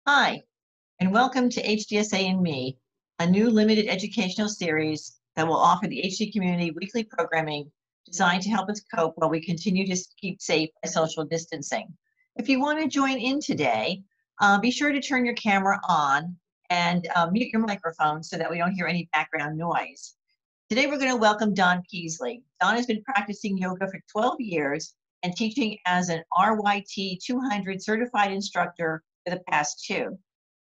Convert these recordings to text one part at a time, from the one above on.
Hi, and welcome to HDSA Me, a new limited educational series that will offer the HD community weekly programming designed to help us cope while we continue to keep safe by social distancing. If you want to join in today, be sure to turn your camera on and mute your microphone so that we don't hear any background noise. Today we're going to welcome Don Peasley. Don has been practicing yoga for 12 years and teaching as an RYT200 Certified Instructor for the past 2.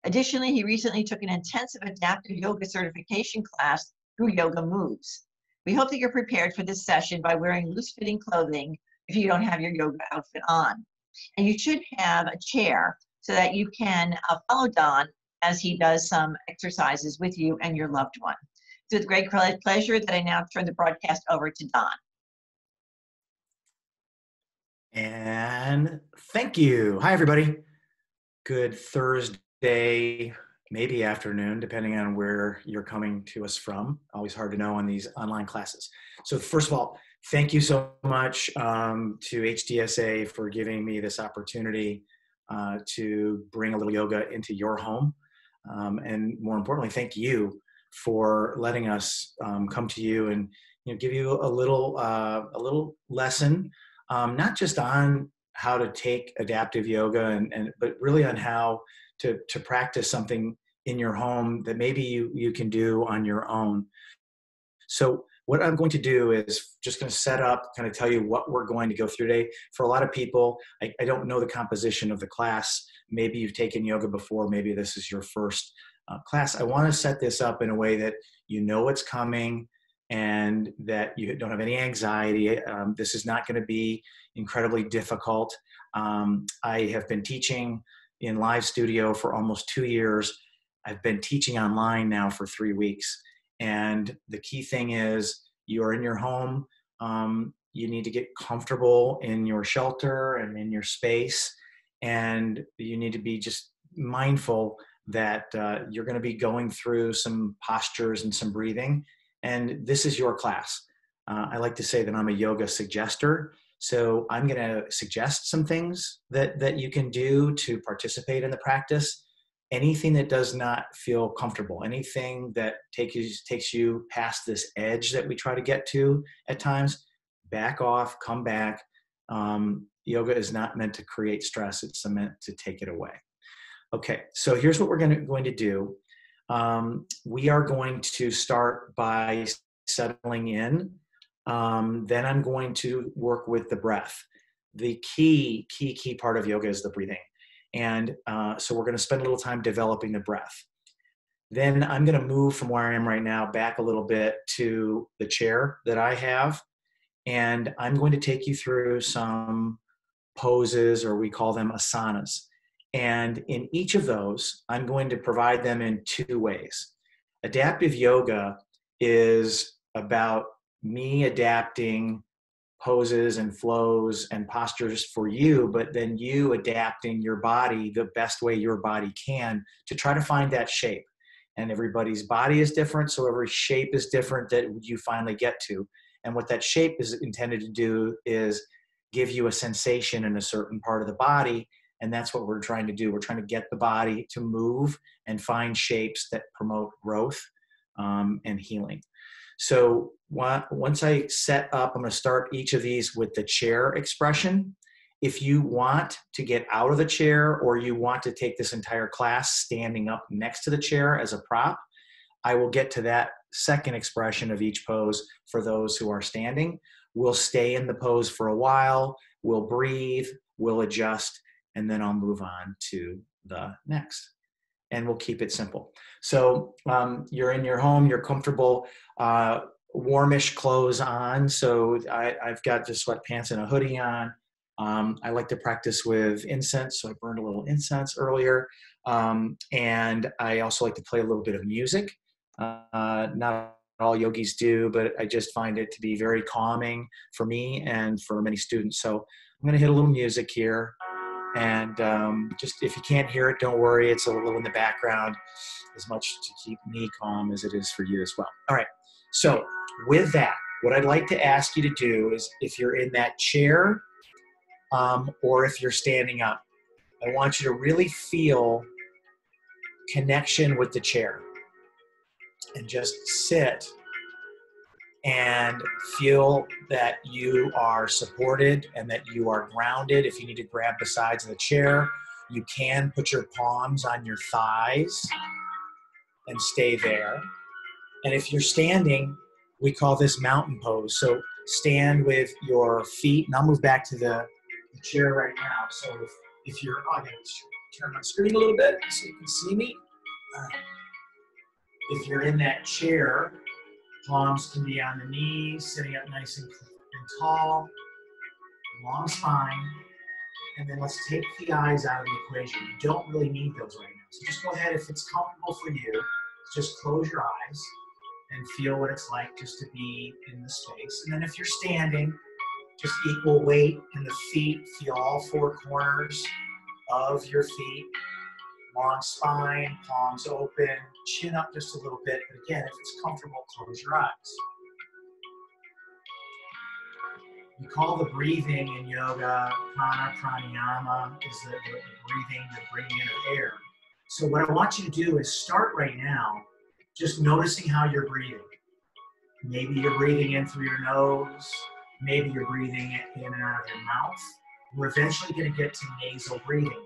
Additionally, he recently took an intensive adaptive yoga certification class through Yoga Moves. We hope that you're prepared for this session by wearing loose-fitting clothing if you don't have your yoga outfit on. And you should have a chair so that you can follow Don as he does some exercises with you and your loved one. It's with great pleasure that I now turn the broadcast over to Don. And thank you. Hi, everybody. Good Thursday, maybe afternoon, depending on where you're coming to us from. Always hard to know on these online classes. So first of all, thank you so much to HDSA for giving me this opportunity to bring a little yoga into your home. And more importantly, thank you for letting us come to you and give you a little lesson, not just on how to take adaptive yoga, but really on how to practice something in your home that maybe you can do on your own. So what I'm going to do is just going to set up, kind of tell you what we're going to go through today. For a lot of people, I don't know the composition of the class. Maybe you've taken yoga before. Maybe this is your first class. I want to set this up in a way that you know what's coming and that you don't have any anxiety. This is not going to be incredibly difficult. I have been teaching in live studio for almost 2 years. I've been teaching online now for 3 weeks. And the key thing is you're in your home. You need to get comfortable in your shelter and in your space. And you need to be just mindful that you're going to be going through some postures and some breathing. And this is your class. I like to say that I'm a yoga suggester. So I'm going to suggest some things that you can do to participate in the practice. Anything that does not feel comfortable, anything that takes you past this edge that we try to get to at times, back off, come back. Yoga is not meant to create stress. It's meant to take it away. Okay, so here's what we're going to do. We are going to start by settling in. Then I'm going to work with the breath. The key part of yoga is the breathing. And so we're going to spend a little time developing the breath. Then I'm going to move from where I am right now back a little bit to the chair that I have. And I'm going to take you through some poses, or we call them asanas. And in each of those, I'm going to provide them in 2 ways. Adaptive yoga is about me adapting poses and flows and postures for you, but then you adapting your body the best way your body can to try to find that shape. And everybody's body is different, so every shape is different that you finally get to. And what that shape is intended to do is give you a sensation in a certain part of the body. And that's what we're trying to do. We're trying to get the body to move and find shapes that promote growth and healing. So once I set up, I'm going to start each of these with the chair expression. If you want to get out of the chair, or you want to take this entire class standing up next to the chair as a prop, I will get to that second expression of each pose for those who are standing. We'll stay in the pose for a while. We'll breathe. We'll adjust. And then I'll move on to the next. And we'll keep it simple. So you're in your home, you're comfortable, warmish clothes on. So I've got just sweatpants and a hoodie on. I like to practice with incense, so I burned a little incense earlier. And I also like to play a little bit of music. Not all yogis do, but I just find it to be very calming for me and for many students. So I'm going to hit a little music here. And just if you can't hear it, don't worry. It's a little in the background, as much to keep me calm as it is for you as well. All right. So with that, what I'd like to ask you to do is, if you're in that chair or if you're standing up, I want you to really feel connection with the chair. And just sit and feel that you are supported and that you are grounded. If you need to grab the sides of the chair, you can put your palms on your thighs and stay there. And if you're standing, we call this mountain pose. So stand with your feet, and I'll move back to the chair right now. So if you're, I'm going to turn my screen a little bit so you can see me. If you're in that chair, palms can be on the knees, sitting up nice and tall, long spine. And then let's take the eyes out of the equation. You don't really need those right now. So just go ahead, if it's comfortable for you, just close your eyes and feel what it's like just to be in the space. And then if you're standing, just equal weight in the feet. Feel all four corners of your feet. Long spine, palms open, chin up just a little bit. But again, if it's comfortable, close your eyes. We call the breathing in yoga, pranayama, is the breathing, the bringing in of air. So what I want you to do is start right now, just noticing how you're breathing. Maybe you're breathing in through your nose. Maybe you're breathing in and out of your mouth. We're eventually going to get to nasal breathing.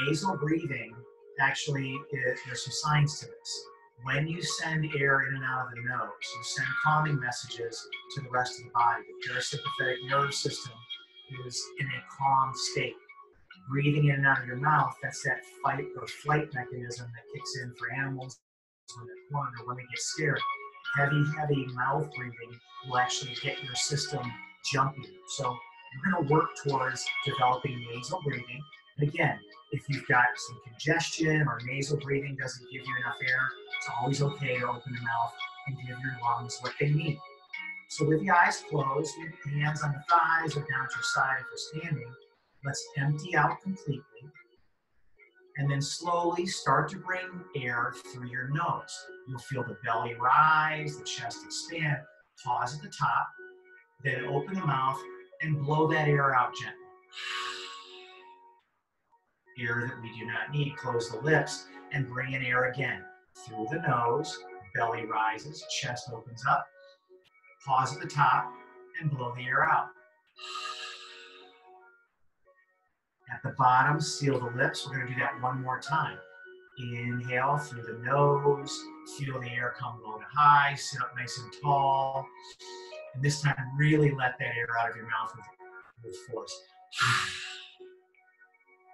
Nasal breathing, actually, there's some science to this. When you send air in and out of the nose, you send calming messages to the rest of the body. The parasympathetic nervous system is in a calm state. Breathing in and out of your mouth, that's that fight or flight mechanism that kicks in for animals when they're cornered or when they get scared. Heavy mouth breathing will actually get your system jumpy. So we're going to work towards developing nasal breathing. And again, if you've got some congestion or nasal breathing doesn't give you enough air, it's always okay to open the mouth and give your lungs what they need. So with the eyes closed, maybe hands on the thighs or down to your side if you're standing, let's empty out completely. And then slowly start to bring air through your nose. You'll feel the belly rise, the chest expand. Pause at the top, then open the mouth and blow that air out gently. Air that we do not need. Close the lips and bring in air again. Through the nose, belly rises, chest opens up. Pause at the top and blow the air out. At the bottom, seal the lips. We're going to do that one more time. Inhale through the nose. Feel the air come low to high. Sit up nice and tall. And this time, really let that air out of your mouth with force.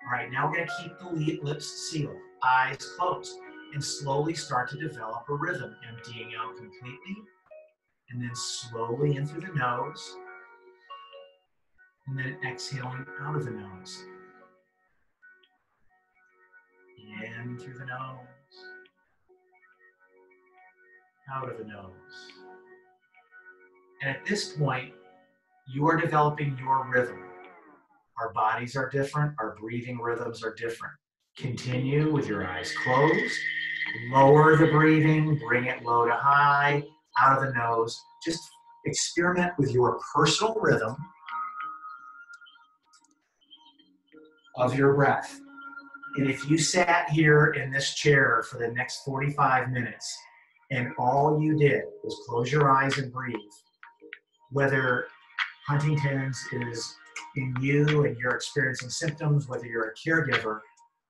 All right, now we're going to keep the lips sealed, eyes closed, and slowly start to develop a rhythm, emptying out completely, and then slowly in through the nose, and then exhaling out of the nose. In through the nose, out of the nose. And at this point, you are developing your rhythm. Our bodies are different, our breathing rhythms are different. Continue with your eyes closed, lower the breathing, bring it low to high, out of the nose. Just experiment with your personal rhythm of your breath. And if you sat here in this chair for the next 45 minutes and all you did was close your eyes and breathe, whether Huntington's is in you and you're experiencing symptoms, whether you're a caregiver,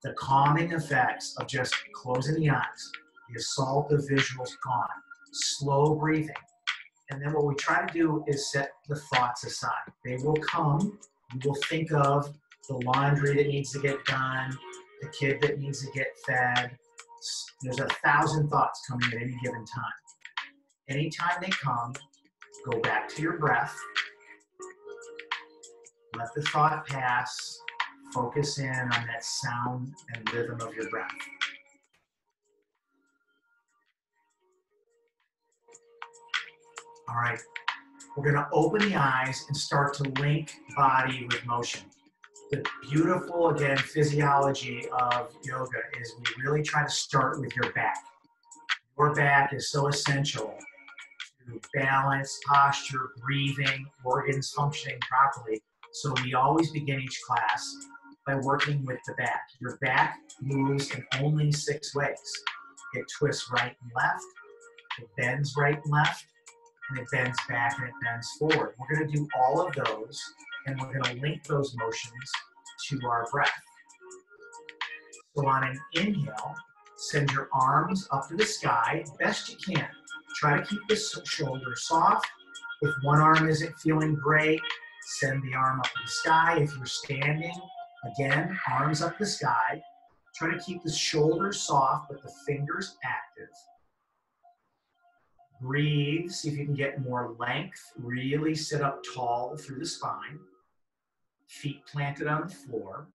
the calming effects of just closing the eyes, the assault of visuals gone, slow breathing. And then what we try to do is set the thoughts aside. They will come. You will think of the laundry that needs to get done, the kid that needs to get fed. There's 1,000 thoughts coming at any given time. Anytime they come, go back to your breath. Let the thought pass. Focus in on that sound and rhythm of your breath. All right, we're going to open the eyes and start to link body with motion. The beautiful, again, physiology of yoga is we really try to start with your back. Your back is so essential to balance, posture, breathing, organs functioning properly. So we always begin each class by working with the back. Your back moves in only 6 ways. It twists right and left, it bends right and left, and it bends back and it bends forward. We're going to do all of those, and we're going to link those motions to our breath. So on an inhale, send your arms up to the sky best you can. Try to keep the shoulder soft. If one arm isn't feeling great, send the arm up to the sky. If you're standing, again, arms up the sky. Try to keep the shoulders soft, but the fingers active. Breathe, see if you can get more length. Really sit up tall through the spine. Feet planted on the floor.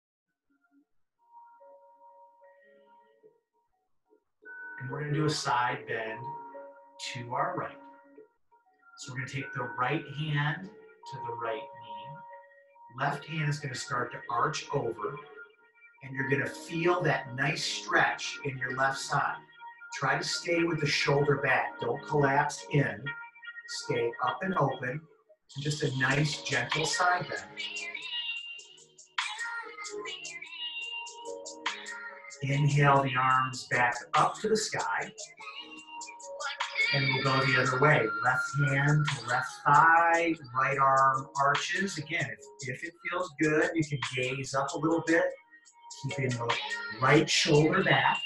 And we're going to do a side bend to our right. So we're going to take the right hand to the right knee. Left hand is going to start to arch over. And you're going to feel that nice stretch in your left side. Try to stay with the shoulder back. Don't collapse in. Stay up and open. So just a nice, gentle side bend. Inhale the arms back up to the sky. And we'll go the other way. Left hand to left thigh, right arm arches. Again, if it feels good, you can gaze up a little bit. Keeping the right shoulder back.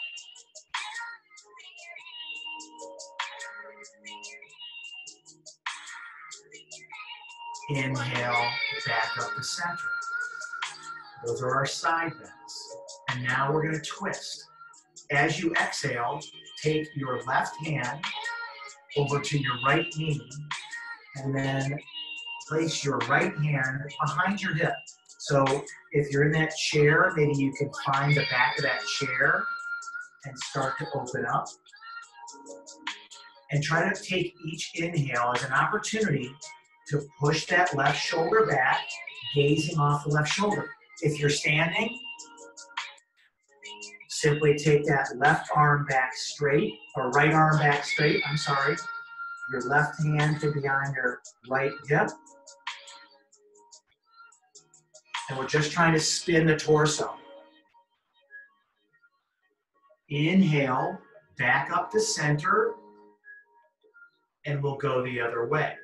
Inhale, back up to center. Those are our side bends. And now we're going to twist. As you exhale, take your left hand over to your right knee, and then place your right hand behind your hip. So if you're in that chair, maybe you can find the back of that chair and start to open up. And try to take each inhale as an opportunity to push that left shoulder back, gazing off the left shoulder. If you're standing, simply take that left arm back straight, or right arm back straight, I'm sorry. Your left hand to behind your right hip. And we're just trying to spin the torso. Inhale, back up to center, and we'll go the other way.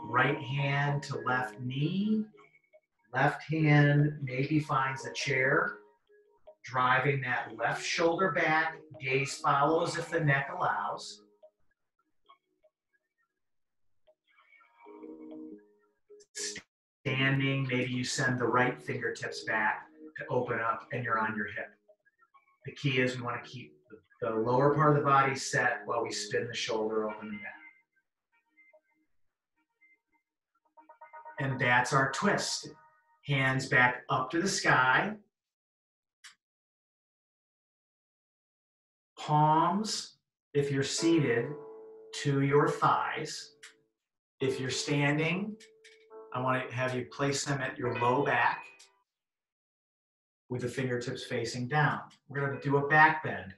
Right hand to left knee. Left hand maybe finds a chair, driving that left shoulder back. Gaze follows if the neck allows. Standing, maybe you send the right fingertips back to open up and you're on your hip. The key is we want to keep the lower part of the body set while we spin the shoulder open and back. And that's our twist. Hands back up to the sky. Palms, if you're seated, to your thighs. If you're standing, I want to have you place them at your low back with the fingertips facing down. We're going to do a back bend,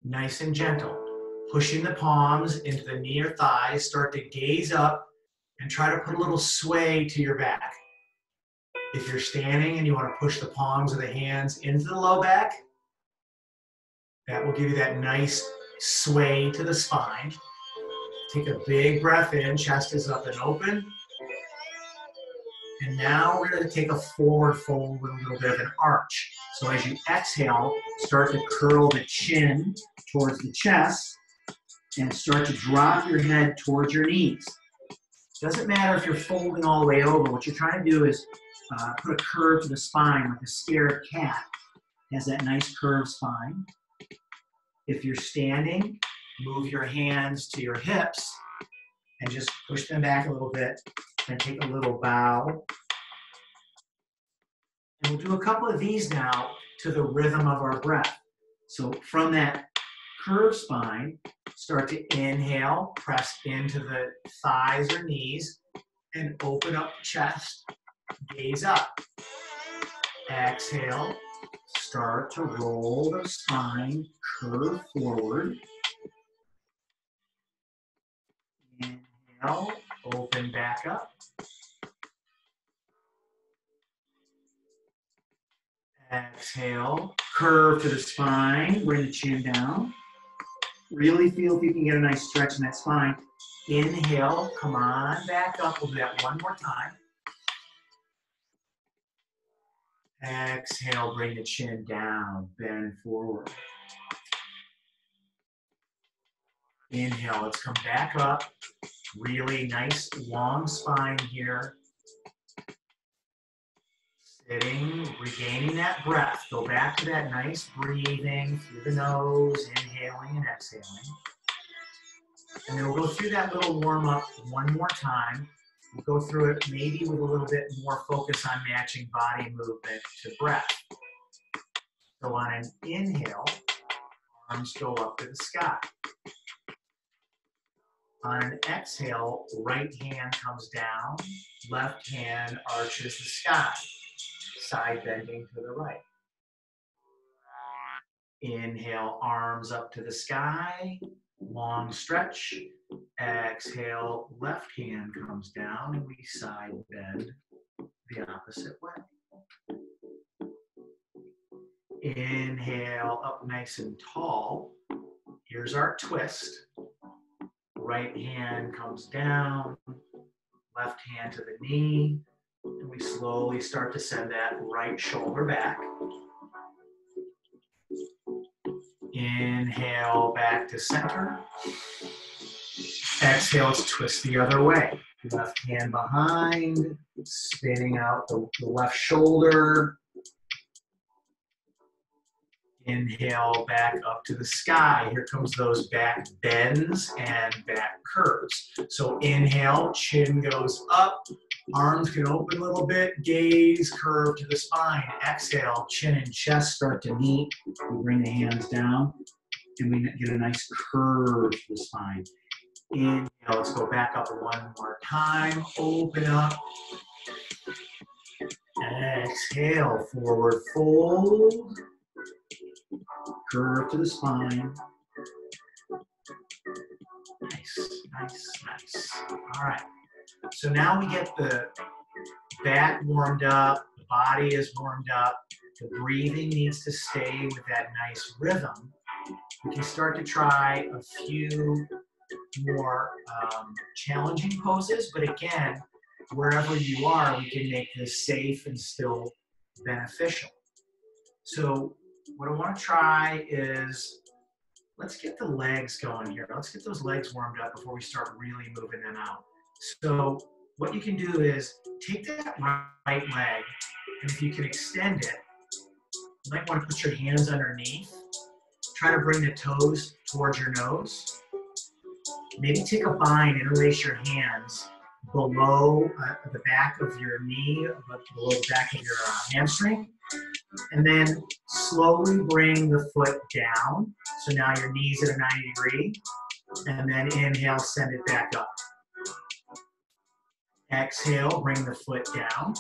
nice and gentle. Pushing the palms into the knee or thighs, start to gaze up and try to put a little sway to your back. If you're standing and you want to push the palms of the hands into the low back, that will give you that nice sway to the spine. Take a big breath in, chest is up and open. And now we're going to take a forward fold with a little bit of an arch. So as you exhale, start to curl the chin towards the chest and start to drop your head towards your knees. Doesn't matter if you're folding all the way over. What you're trying to do is put a curve to the spine like a scared cat. It has that nice curved spine. If you're standing, move your hands to your hips and just push them back a little bit and take a little bow. And we'll do a couple of these now to the rhythm of our breath. So from that curved spine, start to inhale, press into the thighs or knees, and open up the chest, gaze up. Exhale, start to roll the spine, curve forward. Inhale, open back up. Exhale, curve to the spine, bring the chin down. Really feel if you can get a nice stretch in that spine. Inhale, come on back up. We'll do that one more time. Exhale, bring the chin down, bend forward. Inhale, let's come back up. Really nice long spine here. Sitting, regaining that breath. Go back to that nice breathing through the nose, inhaling and exhaling. And then we'll go through that little warm up one more time. We'll go through it maybe with a little bit more focus on matching body movement to breath. So on an inhale, arms go up to the sky. On an exhale, right hand comes down, left hand arches the sky, side bending to the right. Inhale, arms up to the sky, long stretch. Exhale, left hand comes down and we side bend the opposite way. Inhale, up nice and tall. Here's our twist. Right hand comes down, left hand to the knee, and we slowly start to send that right shoulder back. Inhale, back to center. Exhale, let's twist the other way. Left hand behind, spinning out the left shoulder. Inhale, back up to the sky. Here comes those back bends and back curves. So inhale, chin goes up, arms can open a little bit, gaze, curve to the spine. Exhale, chin and chest start to meet. We bring the hands down and we get a nice curve to the spine. Inhale, let's go back up one more time, open up. Exhale, forward fold. Curve to the spine. Nice, nice, nice. All right. So now we get the back warmed up, the body is warmed up, the breathing needs to stay with that nice rhythm. We can start to try a few more challenging poses, but again, wherever you are, we can make this safe and still beneficial. So what I want to try is, let's get the legs going here. Let's get those legs warmed up before we start really moving them out. So what you can do is take that right leg, and if you can extend it, you might want to put your hands underneath. Try to bring the toes towards your nose. Maybe take a bind, interlace your hands below the back of your knee, below the back of your hamstring. And then slowly bring the foot down. So now your knee's at a 90 degree. And then inhale, send it back up. Exhale, bring the foot down.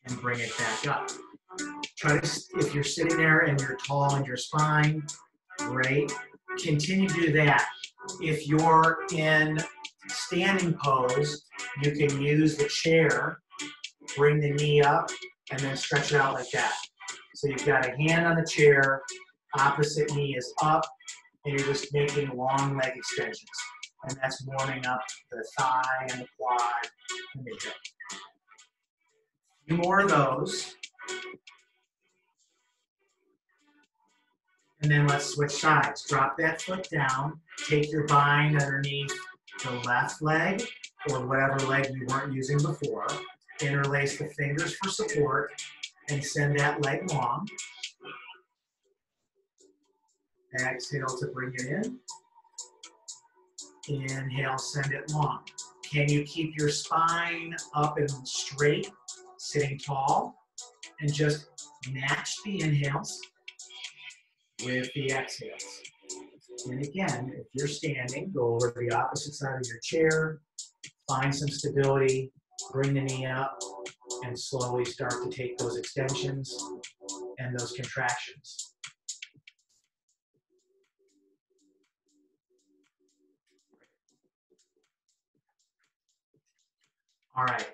And bring it back up. Try to, if you're sitting there and you're tall in your spine, great. Continue to do that. If you're in standing pose, you can use the chair, bring the knee up, and then stretch it out like that. So you've got a hand on the chair, opposite knee is up, and you're just making long leg extensions. And that's warming up the thigh and the quad and the hip. A few more of those. And then let's switch sides. Drop that foot down, take your bind underneath the left leg, or whatever leg we weren't using before. Interlace the fingers for support and send that leg long. Exhale to bring it in. Inhale, send it long. Can you keep your spine up and straight, sitting tall, and just match the inhales with the exhales? And again, if you're standing, go over to the opposite side of your chair, find some stability, bring the knee up, and slowly start to take those extensions and those contractions. All right,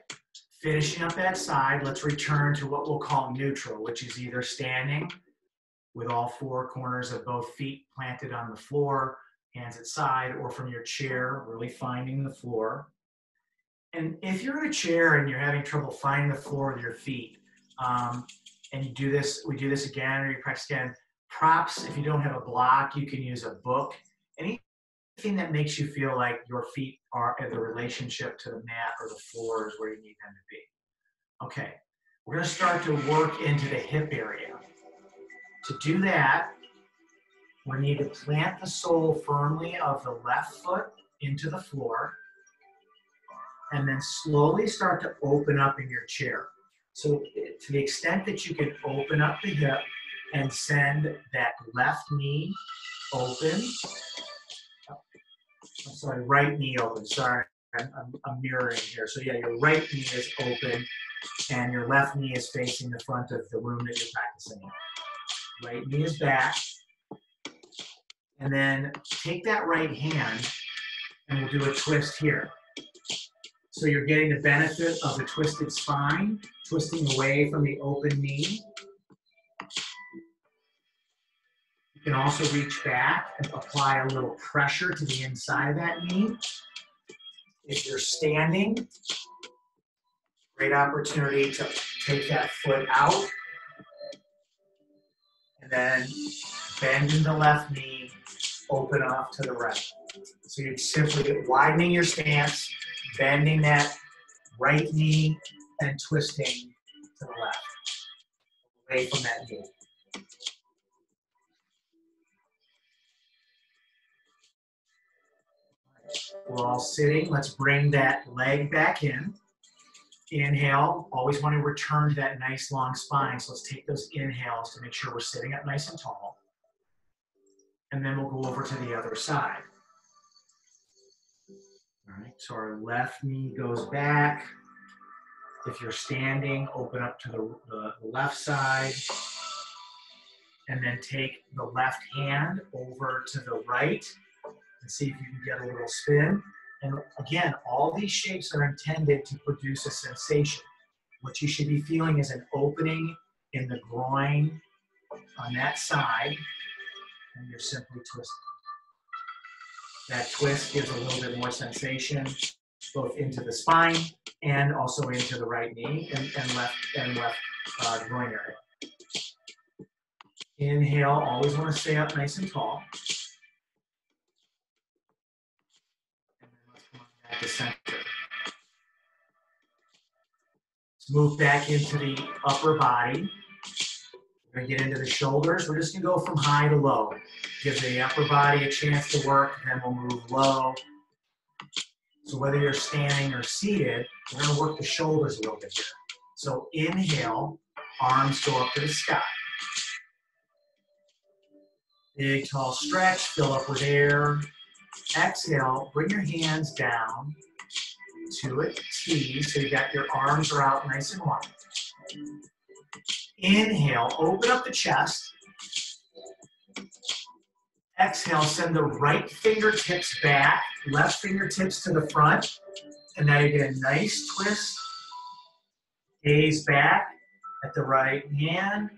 Finishing up that side, let's return to what we'll call neutral, which is either standing with all four corners of both feet planted on the floor, hands at side, or from your chair, really finding the floor. And if you're in a chair and you're having trouble finding the floor with your feet, and you do this, we do this again, or you practice again, props, if you don't have a block, you can use a book. Anything that makes you feel like your feet are in the relationship to the mat or the floor is where you need them to be. Okay, we're gonna start to work into the hip area. To do that, we need to plant the sole firmly of the left foot into the floor, and then slowly start to open up in your chair. So to the extent that you can open up the hip and send that left knee open. I'm sorry, right knee open. Sorry, I'm mirroring here. So yeah, your right knee is open and your left knee is facing the front of the room that you're practicing in. Right knee is back. And then take that right hand and we'll do a twist here. So you're getting the benefit of the twisted spine, twisting away from the open knee. You can also reach back and apply a little pressure to the inside of that knee. If you're standing, great opportunity to take that foot out and then bend in the left knee, open off to the right. So you're simply widening your stance, bending that right knee and twisting to the left, away from that knee. We're all sitting. Let's bring that leg back in. Inhale. Always want to return to that nice long spine. So let's take those inhales to make sure we're sitting up nice and tall. And then we'll go over to the other side. All right, so our left knee goes back. If you're standing, open up to the left side. And then take the left hand over to the right and see if you can get a little spin. And again, all these shapes are intended to produce a sensation. What you should be feeling is an opening in the groin on that side, and you're simply twisting. That twist gives a little bit more sensation, both into the spine and also into the right knee and left groin area. Inhale, always want to stay up nice and tall. And then let's come on back to center. Let's move back into the upper body. We're going to get into the shoulders. We're just going to go from high to low. Give the upper body a chance to work, then we'll move low. So whether you're standing or seated, we're going to work the shoulders a little bit here. So inhale, arms go up to the sky. Big, tall stretch, fill up with air. Exhale, bring your hands down to a T, so you got your arms are out nice and wide. Inhale, open up the chest. Exhale, send the right fingertips back, left fingertips to the front, and now you get a nice twist. Gaze back at the right hand.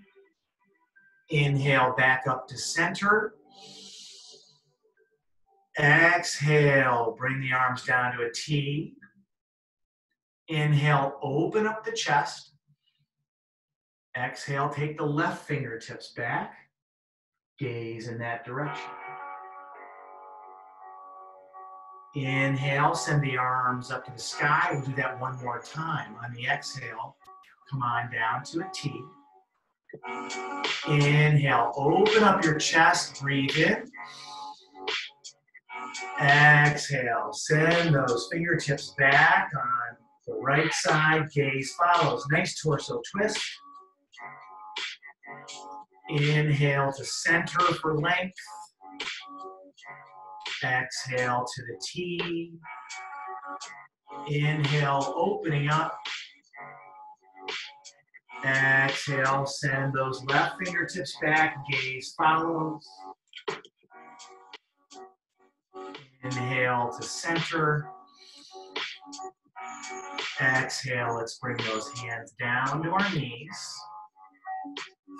Inhale, back up to center. Exhale, bring the arms down to a T. Inhale, open up the chest. Exhale, take the left fingertips back. Gaze in that direction. Inhale, send the arms up to the sky. We'll do that one more time. On the exhale, come on down to a T. Inhale, open up your chest, breathe in. Exhale, send those fingertips back on the right side, gaze follows. Nice torso twist. Inhale to center for length. Exhale to the T. Inhale, opening up. Exhale, send those left fingertips back, gaze follows. Inhale to center. Exhale, let's bring those hands down to our knees.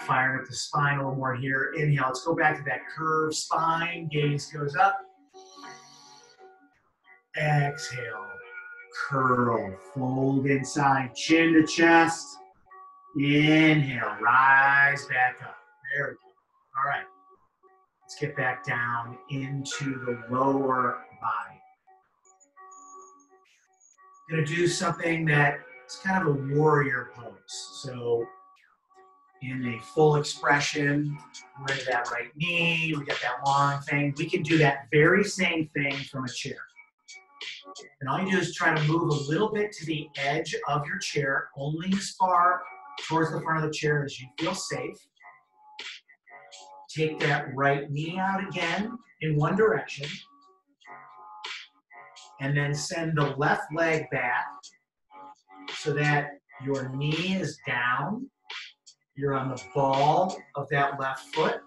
Firing up the spine a little more here. Inhale, let's go back to that curved spine. Gaze goes up. Exhale, curl, fold inside, chin to chest. Inhale, rise back up. There we go. All right. Let's get back down into the lower body. I'm going to do something that is kind of a warrior pose. So in a full expression, with that right knee, we got that long thing. We can do that very same thing from a chair. And all you do is try to move a little bit to the edge of your chair, only as far towards the front of the chair as you feel safe. Take that right knee out again in one direction. And then send the left leg back so that your knee is down. You're on the ball of that left foot.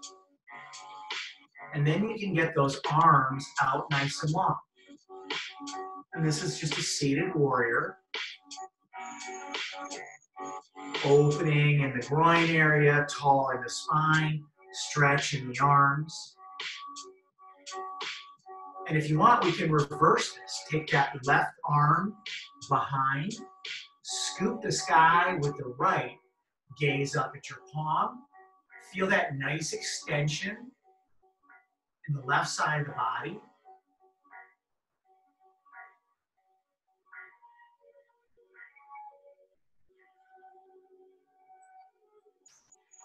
And then you can get those arms out nice and long. And this is just a seated warrior. Opening in the groin area, tall in the spine, stretch in the arms. And if you want, we can reverse this. Take that left arm behind, scoop the sky with the right, gaze up at your palm. Feel that nice extension in the left side of the body.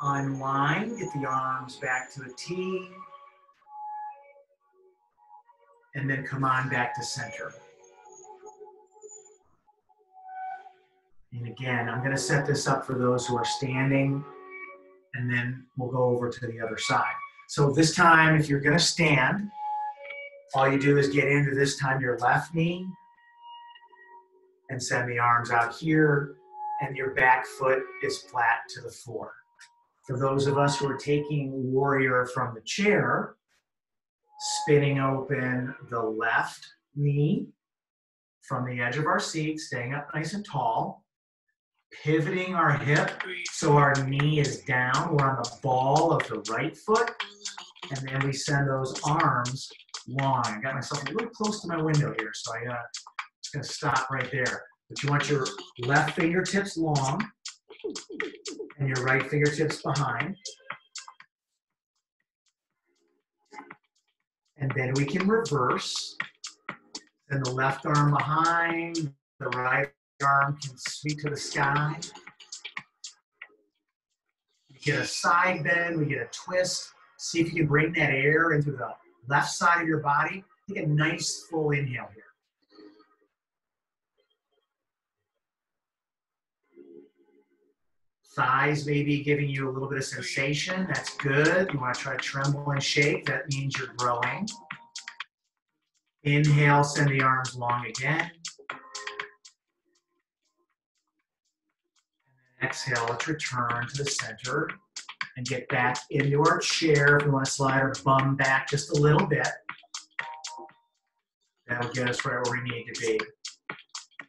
Unwind, get the arms back to the T. And then come on back to center. And again, I'm going to set this up for those who are standing, and then we'll go over to the other side. So this time, if you're going to stand, all you do is get into this time your left knee and send the arms out here, and your back foot is flat to the floor. For those of us who are taking warrior from the chair, spinning open the left knee from the edge of our seat, staying up nice and tall, pivoting our hip so our knee is down. We're on the ball of the right foot, and then we send those arms long. I got myself a little close to my window here, so I'm just going to stop right there. But you want your left fingertips long and your right fingertips behind. And then we can reverse. Then the left arm behind, the right arm can sweep to the sky. We get a side bend, we get a twist. See if you can bring that air into the left side of your body. Take a nice full inhale here. Thighs maybe giving you a little bit of sensation. That's good. You want to try to tremble and shake. That means you're growing. Inhale, send the arms long again. And exhale, let's return to the center and get back into our chair. If we want to slide our bum back just a little bit, that'll get us right where we need to be.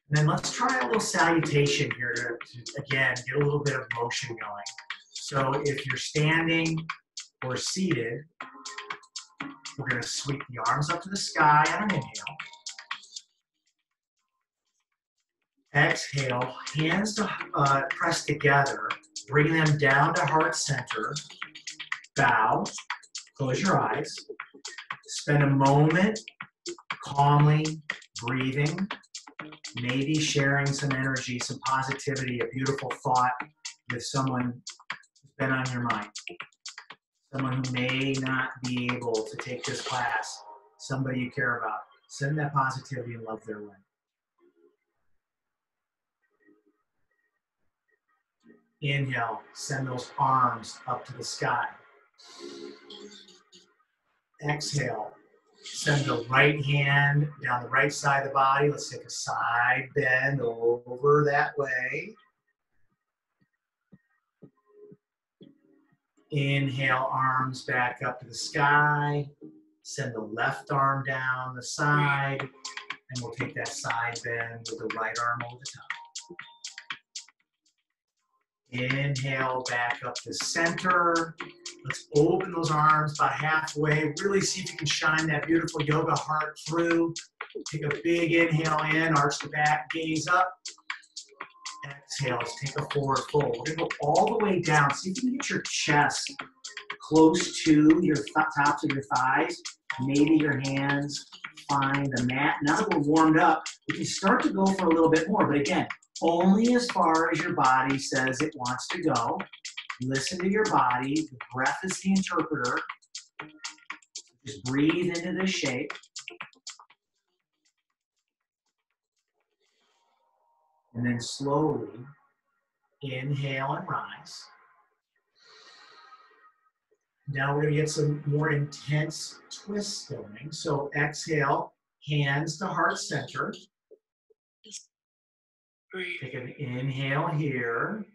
And then let's try a little salutation here to again, get a little bit of motion going. So if you're standing or seated, we're going to sweep the arms up to the sky on an inhale. Exhale, hands to press together, bring them down to heart center. Bow, close your eyes. Spend a moment calmly breathing. Maybe sharing some energy, some positivity, a beautiful thought with someone who's been on your mind. Someone who may not be able to take this class. Somebody you care about. Send that positivity and love their way. Inhale, send those arms up to the sky. Exhale. Send the right hand down the right side of the body. Let's take a side bend over that way. Inhale, arms back up to the sky. Send the left arm down the side. And we'll take that side bend with the right arm over the top. Inhale, back up to center. Let's open those arms about halfway. Really see if you can shine that beautiful yoga heart through. Take a big inhale in, arch the back, gaze up. Exhale, let's take a forward fold. We're gonna go all the way down. See if you can get your chest close to your tops of your thighs. Maybe your hands find the mat. Now that we're warmed up, we can start to go for a little bit more. But again, only as far as your body says it wants to go. Listen to your body. The breath is the interpreter. Just breathe into this shape. And then slowly inhale and rise. Now we're going to get some more intense twists going. So exhale, hands to heart center. Take an inhale here.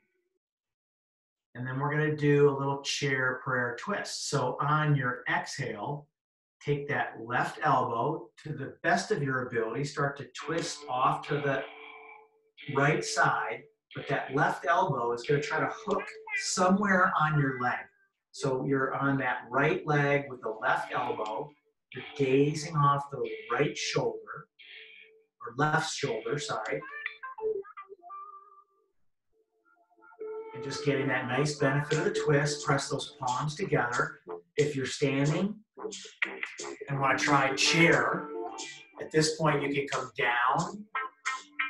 And then we're going to do a little chair prayer twist. So on your exhale, take that left elbow to the best of your ability. Start to twist off to the right side, but that left elbow is going to try to hook somewhere on your leg. So you're on that right leg with the left elbow. You're gazing off the right shoulder, or left shoulder, sorry. And just getting that nice benefit of the twist. Press those palms together. If you're standing and want to try chair, at this point you can come down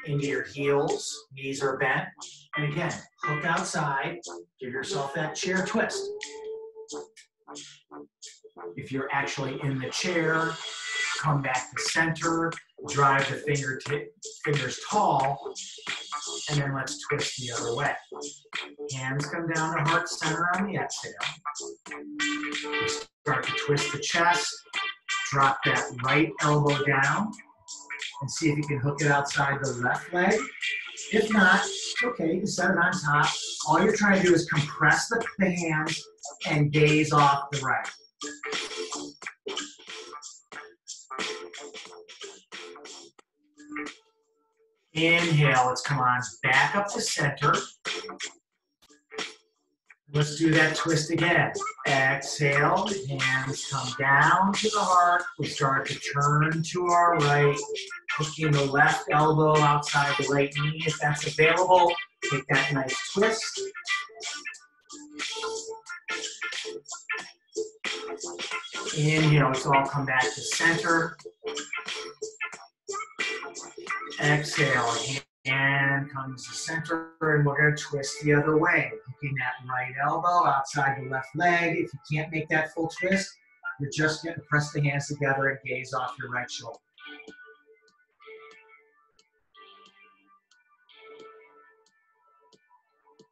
into your heels, knees are bent. And again, hook outside, give yourself that chair twist. If you're actually in the chair, come back to center, drive the fingers tall, and then let's twist the other way. Hands come down to heart center on the exhale. Start to twist the chest, drop that right elbow down, and see if you can hook it outside the left leg. If not, okay, you can set it on top. All you're trying to do is compress the hands and gaze off the right. Inhale, let's come on back up to center. Let's do that twist again. Exhale, hands come down to the heart. We start to turn to our right, hooking the left elbow outside the right knee if that's available. Take that nice twist. Inhale, let's all come back to center. Exhale, hand comes to center, and we're going to twist the other way. Hooking that right elbow outside the left leg. If you can't make that full twist, you're just going to press the hands together and gaze off your right shoulder.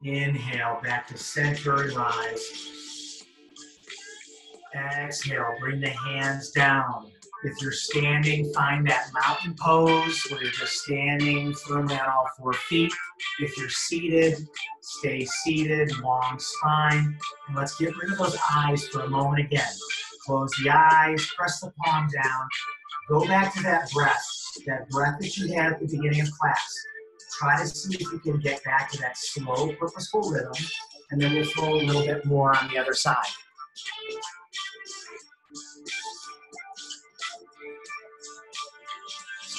Inhale, back to center and rise. Exhale, bring the hands down. If you're standing, find that mountain pose where you're just standing firmly on all 4 feet. If you're seated, stay seated, long spine. And let's get rid of those eyes for a moment again. Close the eyes, press the palm down. Go back to that breath that you had at the beginning of class. Try to see if you can get back to that slow, purposeful rhythm, and then we'll flow a little bit more on the other side.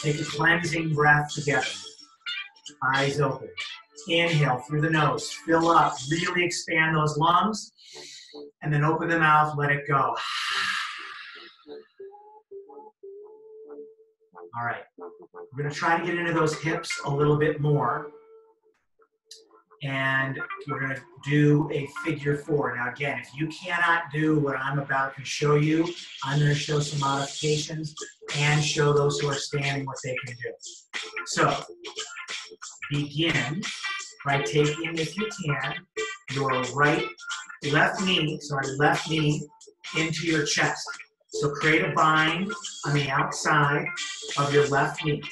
Take a cleansing breath together. Eyes open. Inhale through the nose. Fill up. Really expand those lungs. And then open the mouth. Let it go. All right. We're going to try to get into those hips a little bit more. And we're going to do a figure 4. Now again, if you cannot do what I'm about to show you, I'm going to show some modifications and show those who are standing what they can do. So, begin by taking, if you can, your left knee into your chest. So create a bind on the outside of your left knee.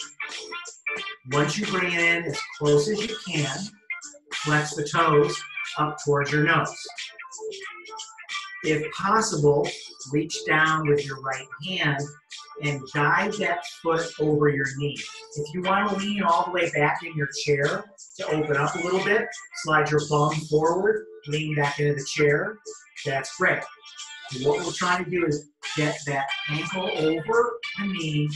Once you bring it in as close as you can, flex the toes up towards your nose. If possible, reach down with your right hand and guide that foot over your knee. If you want to lean all the way back in your chair to open up a little bit, slide your bum forward, lean back into the chair. That's great. And what we're trying to do is get that ankle over the knee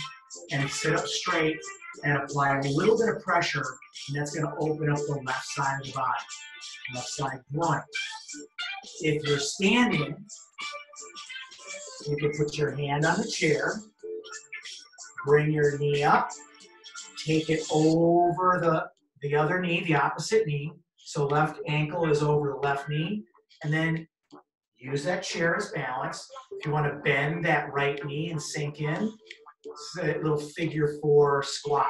and sit up straight and apply a little bit of pressure, and that's going to open up the left side of the body, left side groin. If you're standing, you can put your hand on the chair, bring your knee up, take it over the other knee, the opposite knee, so left ankle is over the left knee, and then use that chair as balance. If you want to bend that right knee and sink in, it's a little figure 4 squat.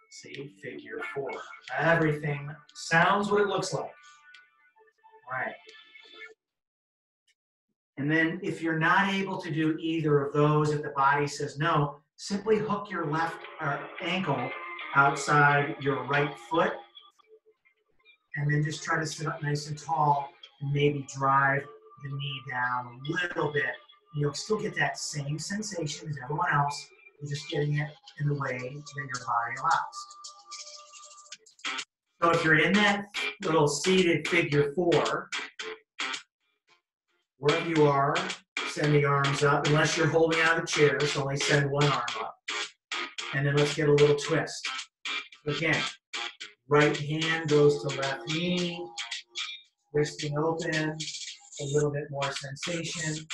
See, figure 4. Everything sounds what it looks like. All right. And then if you're not able to do either of those, if the body says no, simply hook your left ankle outside your right foot, and then just try to sit up nice and tall and maybe drive the knee down a little bit. You'll still get that same sensation as everyone else. You're just getting it in the way that your body allows. So if you're in that little seated figure 4, wherever you are, send the arms up. Unless you're holding out of the chair, so only send one arm up. And then let's get a little twist. Again, right hand goes to left knee, twisting open, a little bit more sensation.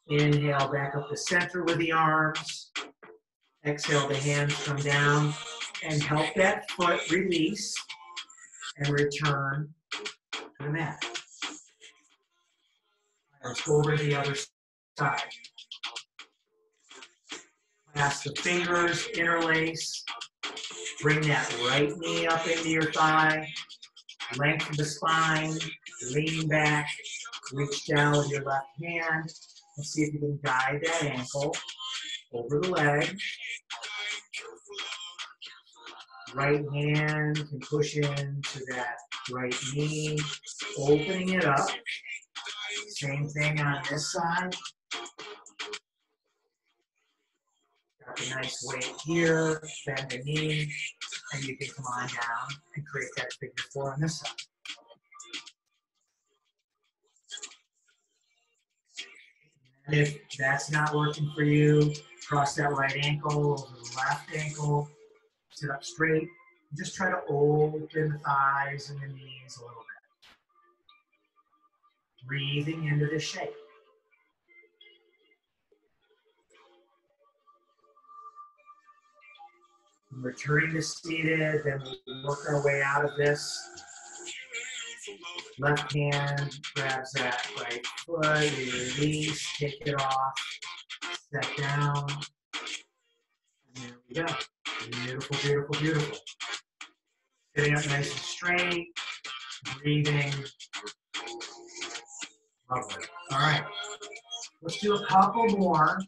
Inhale back up the center with the arms. Exhale, the hands come down and help that foot release and return to the mat. Let's go over to the other side. Clasp the fingers, interlace. Bring that right knee up into your thigh. Lengthen the spine, lean back, reach down with your left hand, and see if you can guide that ankle over the leg. Right hand can push into that right knee, opening it up. Same thing on this side. Got a nice weight here, bend the knee, and you can come on down and create that figure 4 on this side. And if that's not working for you, cross that right ankle over the left ankle, sit up straight, and just try to open the thighs and the knees a little bit. Breathing into the shape. Returning to seated, then we'll work our way out of this. Left hand grabs that right foot, we release, take it off, step down, and there we go. Beautiful, beautiful, beautiful. Sitting up nice and straight, breathing. Lovely. All right, let's do a couple more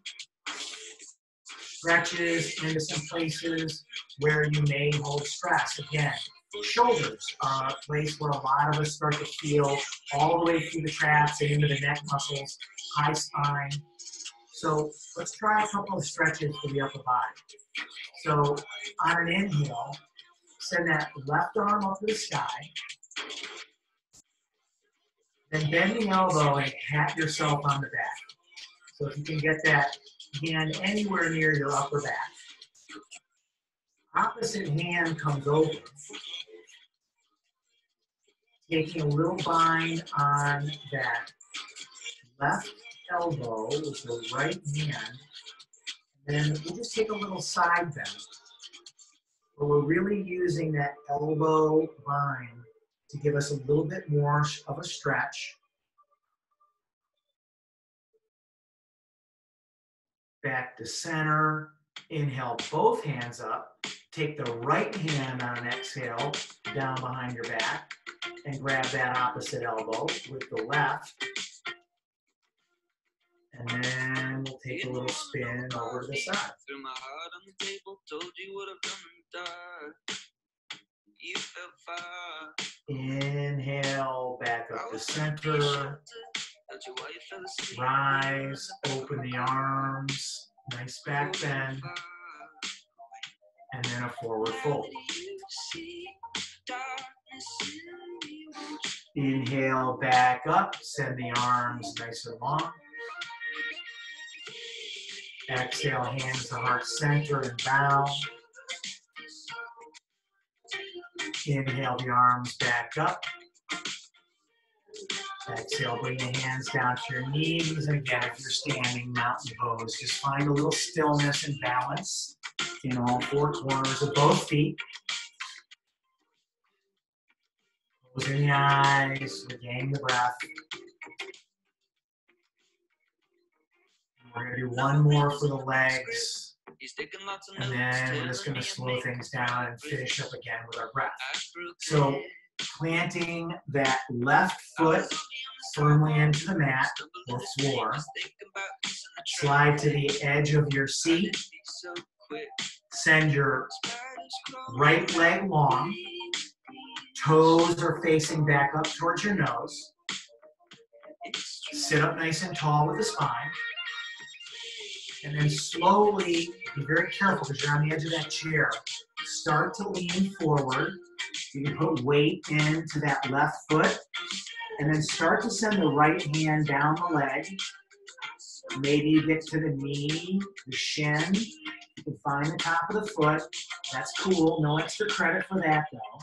stretches into some places where you may hold stress. Again, shoulders are a place where a lot of us start to feel all the way through the traps and into the neck muscles, high spine. So let's try a couple of stretches for the upper body. So on an inhale, send that left arm up to the sky. Then bend the elbow and pat yourself on the back. So if you can get that hand anywhere near your upper back. Opposite hand comes over. Taking a little bind on that left elbow with the right hand. And then we'll just take a little side bend. But we're really using that elbow bind to give us a little bit more of a stretch. Back to center. Inhale, both hands up. Take the right hand on an exhale down behind your back and grab that opposite elbow with the left. And then we'll take a little spin over to the side. Inhale, back up to center. Rise, open the arms, nice back bend, and then a forward fold. Inhale, back up, send the arms nice and long. Exhale, hands to heart center and bow. Inhale, the arms back up. Exhale, bring the hands down to your knees. And again, if you're standing, mountain pose. Just find a little stillness and balance in all four corners of both feet. Closing the eyes, regaining the breath. We're going to do one more for the legs. And then we're just going to slow things down and finish up again with our breath. So planting that left foot firmly into the mat or floor. Slide to the edge of your seat. Send your right leg long. Toes are facing back up towards your nose. Sit up nice and tall with the spine. And then slowly, be very careful because you're on the edge of that chair. Start to lean forward. You can put weight into that left foot. And then start to send the right hand down the leg. Maybe you get to the knee, the shin. You can find the top of the foot. That's cool. No extra credit for that, though.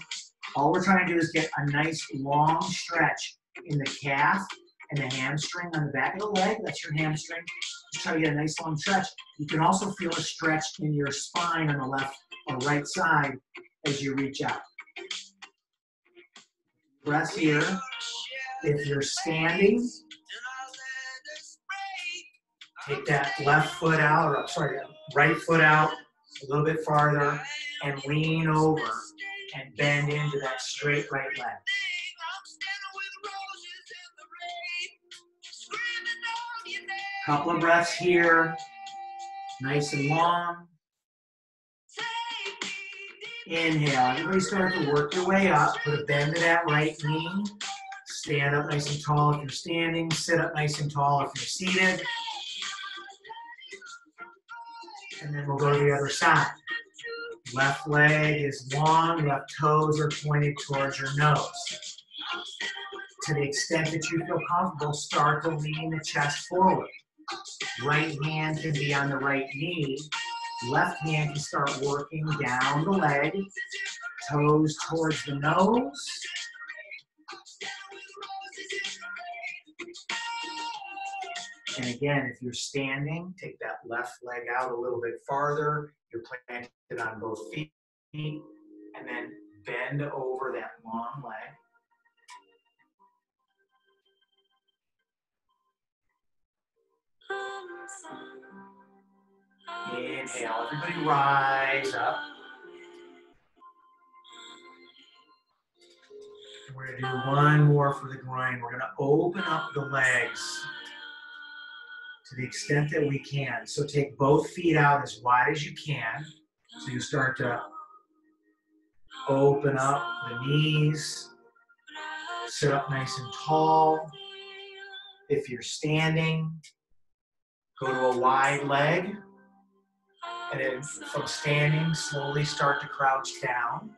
All we're trying to do is get a nice long stretch in the calf and the hamstring on the back of the leg. That's your hamstring. Just try to get a nice long stretch. You can also feel a stretch in your spine on the left or right side as you reach out. Breath here. If you're standing, take that left foot out, or sorry, right foot out a little bit farther and lean over and bend into that straight right leg. Couple of breaths here, nice and long. Inhale, everybody start to work your way up. Put a bend to that right knee. Stand up nice and tall if you're standing. Sit up nice and tall if you're seated. And then we'll go to the other side. Left leg is long, left toes are pointed towards your nose. To the extent that you feel comfortable, start to lean the chest forward. Right hand can be on the right knee. Left hand can start working down the leg. Toes towards the nose. And again, if you're standing, take that left leg out a little bit farther. You're planted on both feet. And then bend over that long leg. Inhale, everybody rise up. And we're going to do one more for the groin. We're going to open up the legs to the extent that we can. So take both feet out as wide as you can. So you start to open up the knees. Sit up nice and tall. If you're standing, go to a wide leg. And then from standing, slowly start to crouch down.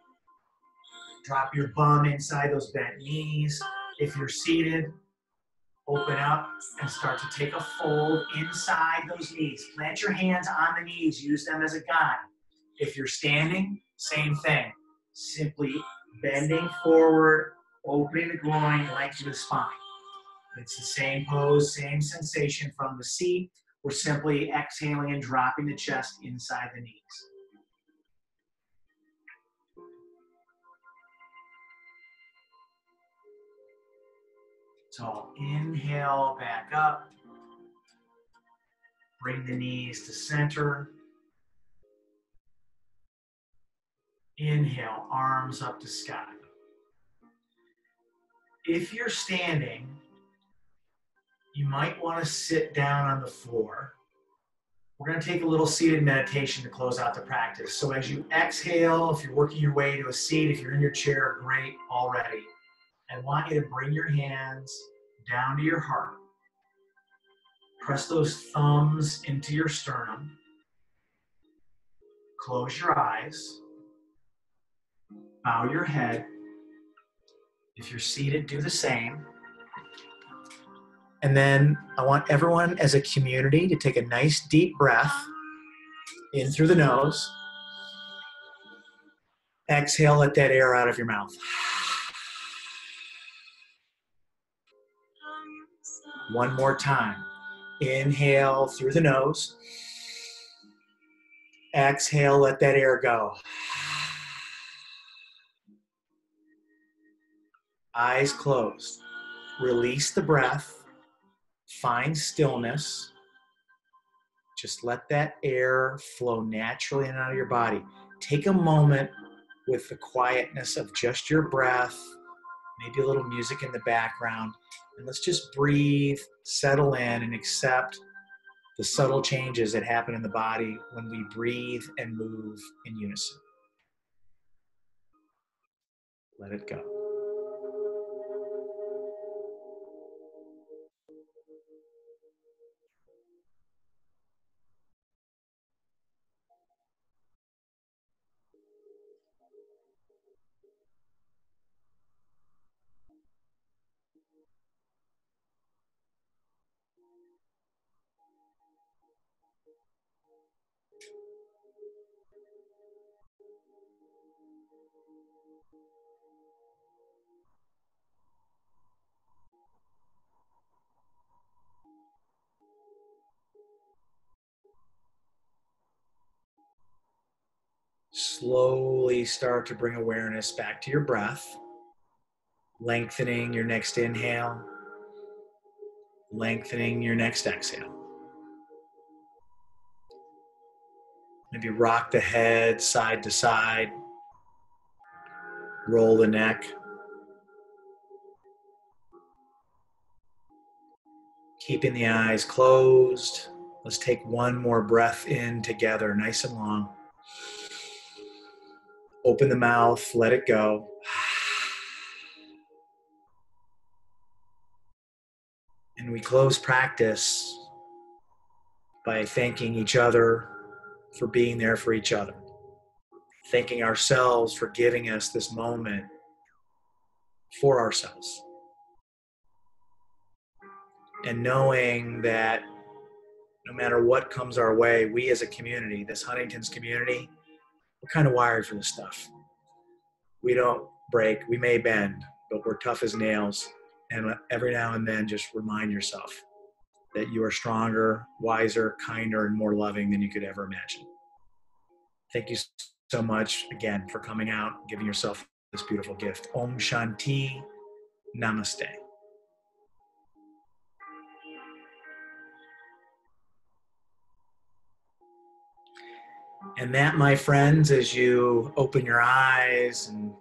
Drop your bum inside those bent knees. If you're seated, open up and start to take a fold inside those knees. Plant your hands on the knees. Use them as a guide. If you're standing, same thing. Simply bending forward, opening the groin, lengthening the spine. It's the same pose, same sensation from the seat. We're simply exhaling and dropping the chest inside the knees. So inhale, back up. Bring the knees to center. Inhale, arms up to sky. If you're standing, you might want to sit down on the floor. We're going to take a little seated meditation to close out the practice. So as you exhale, if you're working your way to a seat, if you're in your chair, great already. I want you to bring your hands down to your heart. Press those thumbs into your sternum. Close your eyes. Bow your head. If you're seated, do the same. And then I want everyone as a community to take a nice deep breath in through the nose. Exhale, let that air out of your mouth. One more time. Inhale through the nose. Exhale, let that air go. Eyes closed. Release the breath. Find stillness. Just let that air flow naturally in and out of your body. Take a moment with the quietness of just your breath, maybe a little music in the background, and let's just breathe, settle in, and accept the subtle changes that happen in the body when we breathe and move in unison. Let it go. Slowly start to bring awareness back to your breath, lengthening your next inhale, lengthening your next exhale. Maybe rock the head side to side, roll the neck. Keeping the eyes closed. Let's take one more breath in together, nice and long. Open the mouth, let it go. And we close practice by thanking each other for being there for each other. Thanking ourselves for giving us this moment for ourselves. And knowing that no matter what comes our way, we as a community, this Huntington's community, we're kind of wired for this stuff. We don't break, we may bend, but we're tough as nails. And every now and then, just remind yourself that you are stronger, wiser, kinder, and more loving than you could ever imagine. Thank you so much again for coming out, giving yourself this beautiful gift. Om Shanti, Namaste. And that, my friends, as you open your eyes and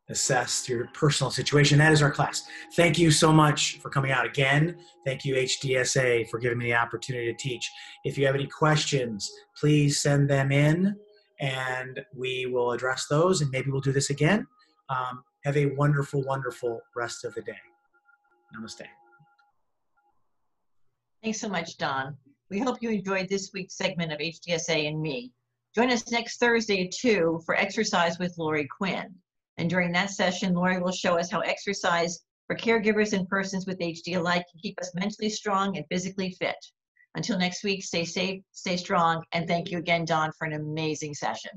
assess your personal situation, that is our class. Thank you so much for coming out again. Thank you, HDSA, for giving me the opportunity to teach. If you have any questions, please send them in and we will address those, and maybe we'll do this again. Have a wonderful, wonderful rest of the day. Namaste. Thanks so much, Don. We hope you enjoyed this week's segment of HDSA and Me. Join us next Thursday at 2 for Exercise with Lori Quinn. And during that session, Lori will show us how exercise for caregivers and persons with HD alike can keep us mentally strong and physically fit. Until next week, stay safe, stay strong, and thank you again, Don, for an amazing session.